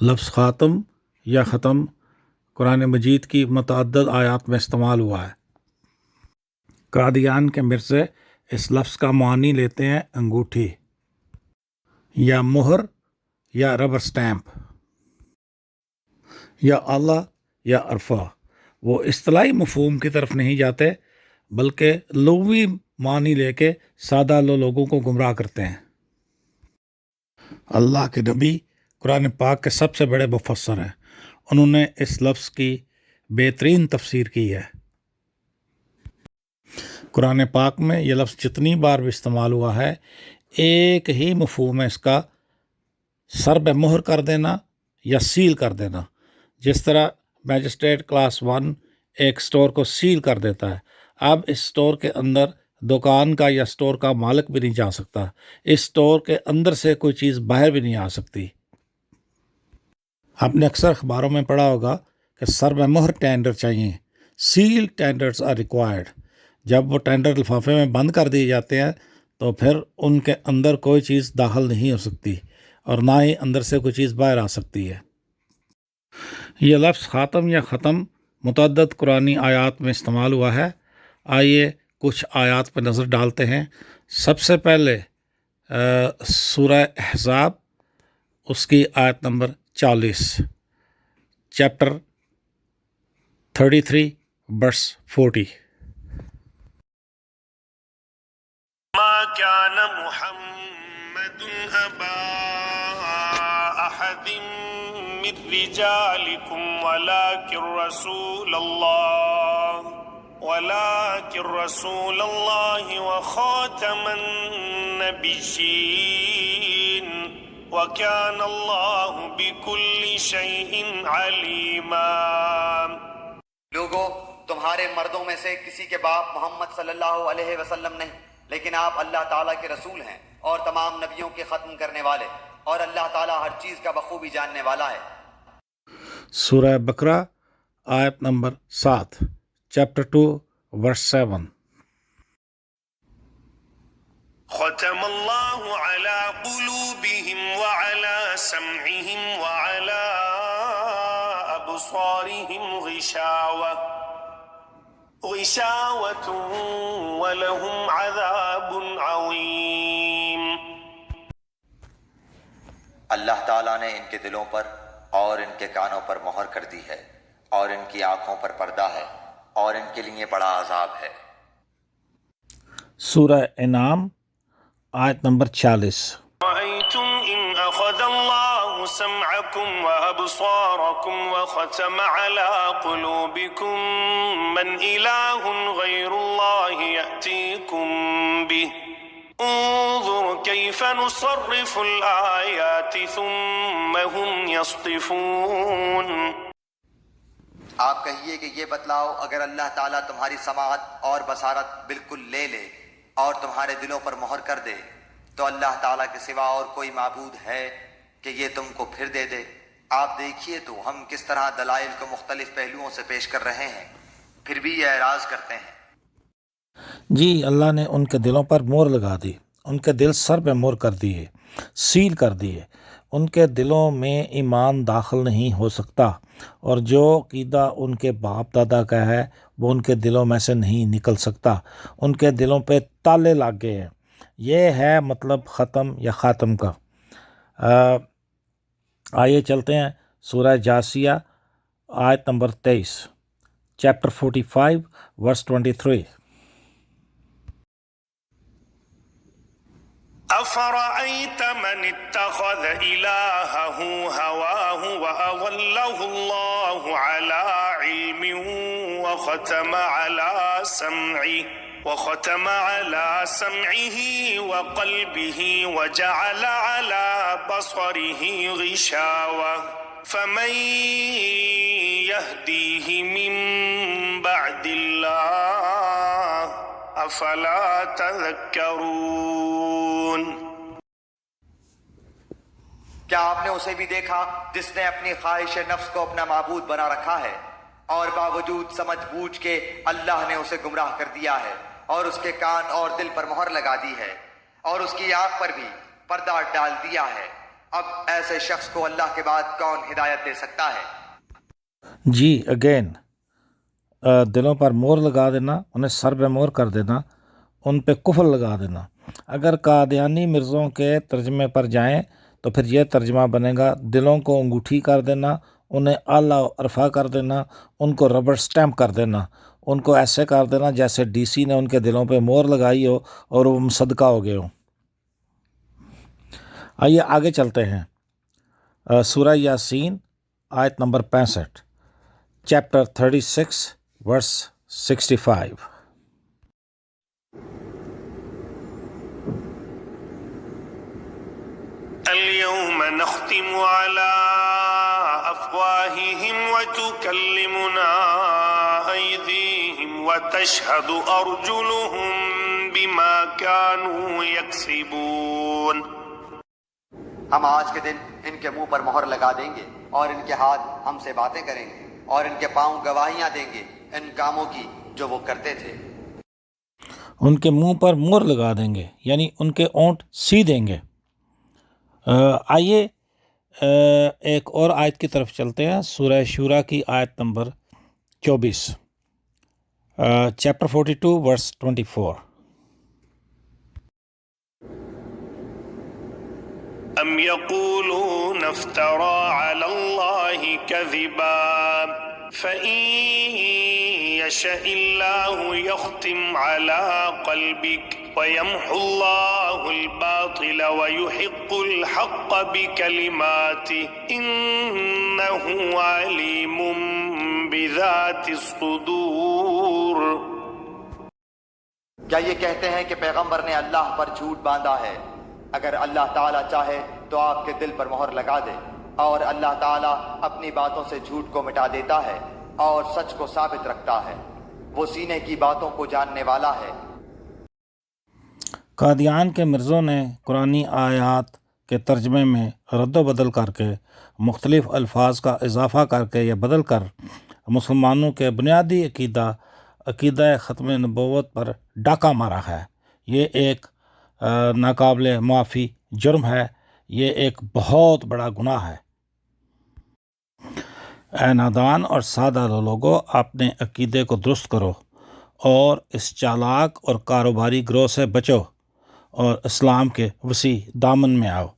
لفظ خاتم یا ختم قرآن مجید کی متعدد آیات میں استعمال ہوا ہے۔ قادیان کے مرزے اس لفظ کا معنی لیتے ہیں انگوٹھی یا مہر یا ربر سٹیمپ یا آلہ یا عرفہ۔ وہ اصطلاحی مفہوم کی طرف نہیں جاتے بلکہ لغوی معنی لے کے سادہ لوگوں کو گمراہ کرتے ہیں۔ اللہ کے نبی قرآن پاک کے سب سے بڑے مفسر ہیں۔ انہوں نے اس لفظ کی بہترین تفسیر کی ہے۔ قرآن پاک میں یہ لفظ جتنی بار بھی استعمال ہوا ہے ایک ہی مفہوم ہے اس کا، سر پہ مہر کر دینا یا سیل کر دینا۔ جس طرح میجسٹریٹ کلاس 1 ایک سٹور کو سیل کر دیتا ہے، اب اس سٹور کے اندر دکان کا یا سٹور کا مالک بھی نہیں جا سکتا، اس سٹور کے اندر سے کوئی چیز باہر بھی نہیں آ سکتی۔ آپ نے اکثر اخباروں میں پڑھا ہوگا کہ سر میں مہر ٹینڈر چاہیے، سیل ٹینڈرز آر ریکوائرڈ۔ جب وہ ٹینڈر لفافے میں بند کر دیے جاتے ہیں تو پھر ان کے اندر کوئی چیز داخل نہیں ہو سکتی اور نہ ہی اندر سے کوئی چیز باہر آ سکتی ہے۔ یہ لفظ خاتم یا ختم متعدد قرآنی آیات میں استعمال ہوا ہے۔ آئیے کچھ آیات پہ نظر ڈالتے ہیں۔ سب سے پہلے سورہ احزاب، اس کی آیت نمبر 40، چیپٹر 33 ورس 40۔ ما كان محمد أبا أحد من رجالكم ولكن رسول الله وخاتم النبيين وكان الله بكل شيء عليما۔ لوگو، تمہارے مردوں میں سے کسی کے باپ محمد صلی اللہ علیہ وسلم نہیں، لیکن آپ اللہ تعالیٰ کے رسول ہیں اور تمام نبیوں کے ختم کرنے والے، اور اللہ تعالیٰ ہر چیز کا بخوبی جاننے والا ہے۔ سورہ بقرہ آیت نمبر 7، چیپٹر 2 ورس 7۔ ختم الله على قلوبهم وعلى سمعهم وعلى أبصارهم غشاوة ولهم عذاب عظيم۔ اللہ تعالیٰ نے ان کے دلوں پر اور ان کے کانوں پر مہر کر دی ہے، اور ان کی آنکھوں پر پردہ ہے، اور ان کے لیے بڑا عذاب ہے۔ سورہ انعام آیت نمبر 40۔ رأيتم إن أخذ الله سمعكم وأبصاركم وختم على قلوبكم من إله غير الله يأتيكم به انظر كيف نصرف الآيات ثم هم يصطفون۔ آپ کہیے کہ یہ بتلاؤ، اگر اللہ تعالیٰ تمہاری سماعت اور بصارت بالکل لے لے اور تمہارے دلوں پر مہر کر دے تو اللہ تعالیٰ کے سوا اور کوئی معبود ہے کہ یہ تم کو پھر دے دے؟ آپ دیکھیے تو ہم کس طرح دلائل کو مختلف پہلوؤں سے پیش کر رہے ہیں، پھر بھی یہ اعراض کرتے ہیں۔ جی، اللہ نے ان کے دلوں پر مہر لگا دی، ان کے دل سر پہ مہر کر دیے، سیل کر دیے۔ ان کے دلوں میں ایمان داخل نہیں ہو سکتا، اور جو عقیدہ ان کے باپ دادا کا ہے وہ ان کے دلوں میں سے نہیں نکل سکتا۔ ان کے دلوں پہ تالے لگ گئے ہیں۔ یہ ہے مطلب ختم یا خاتم کا۔ آئیے چلتے ہیں سورہ جاسیہ آیت نمبر 23، چیپٹر 45 ورس 23۔ أفرأيت من اتخذ إلهه هواه وأضله الله على علم وختم على سمعه وقلبه وجعل على بصره غشاوة فمن يهديه من بعد الله افلا تذکرون۔ کیا آپ نے اسے بھی دیکھا جس نے اپنی خواہش نفس کو اپنا معبود بنا رکھا ہے، اور باوجود سمجھ بوجھ کے اللہ نے اسے گمراہ کر دیا ہے، اور اس کے کان اور دل پر مہر لگا دی ہے، اور اس کی آنکھ پر بھی پردہ ڈال دیا ہے، اب ایسے شخص کو اللہ کے بعد کون ہدایت دے سکتا ہے؟ جی اگین دلوں پر مور لگا دینا، انہیں سر پہ مور کر دینا، ان پہ کفر لگا دینا۔ اگر قادیانی مرزوں کے ترجمے پر جائیں تو پھر یہ ترجمہ بنے گا دلوں کو انگوٹھی کر دینا، انہیں اعلیٰ رفع کر دینا، ان کو ربڑ سٹیمپ کر دینا، ان کو ایسے کر دینا جیسے ڈی سی نے ان کے دلوں پہ مور لگائی ہو اور وہ مصدقہ ہو گئے ہوں۔ آئیے آگے چلتے ہیں۔ سورہ یاسین آیت نمبر 65، چیپٹر 36 ورس 65۔ اليوم نختم على أفواههم وتكلمنا أيديهم وتشهد أرجلهم بما كانوا يكسبون۔ ہم آج کے دن ان کے منہ پر مہر لگا دیں گے اور ان کے ہاتھ ہم سے باتیں کریں گے اور ان کے پاؤں گواہیاں دیں گے ان کاموں کی جو وہ کرتے تھے۔ ان کے منہ پر مور لگا دیں گے یعنی ان کے اونٹ سی دیں گے۔ آئیے ایک اور آیت کی طرف چلتے ہیں، سورہ شورا کی آیت نمبر 24، چیپٹر 42 ورس 24۔ أم يقولون افترى على الله كذبا فإن يشاء الله يختم على قلبك ويمحو الله الباطل ويحق الحق بكلماته إنه عليم بذات الصدور۔ کیا یہ کہتے ہیں کہ پیغمبر نے اللہ پر جھوٹ باندھا ہے؟ اگر اللہ تعالیٰ چاہے تو آپ کے دل پر مہر لگا دے، اور اللہ تعالیٰ اپنی باتوں سے جھوٹ کو مٹا دیتا ہے اور سچ کو ثابت رکھتا ہے، وہ سینے کی باتوں کو جاننے والا ہے۔ قادیان کے مرزوں نے قرآنی آیات کے ترجمے میں رد و بدل کر کے، مختلف الفاظ کا اضافہ کر کے یا بدل کر مسلمانوں کے بنیادی عقیدہ ختم نبوت پر ڈاکہ مارا ہے۔ یہ ایک ناقابل معافی جرم ہے، یہ ایک بہت بڑا گناہ ہے۔ اے نادان اور سادہ لوگوں، اپنے عقیدے کو درست کرو اور اس چالاک اور کاروباری گروہ سے بچو اور اسلام کے وسیع دامن میں آؤ۔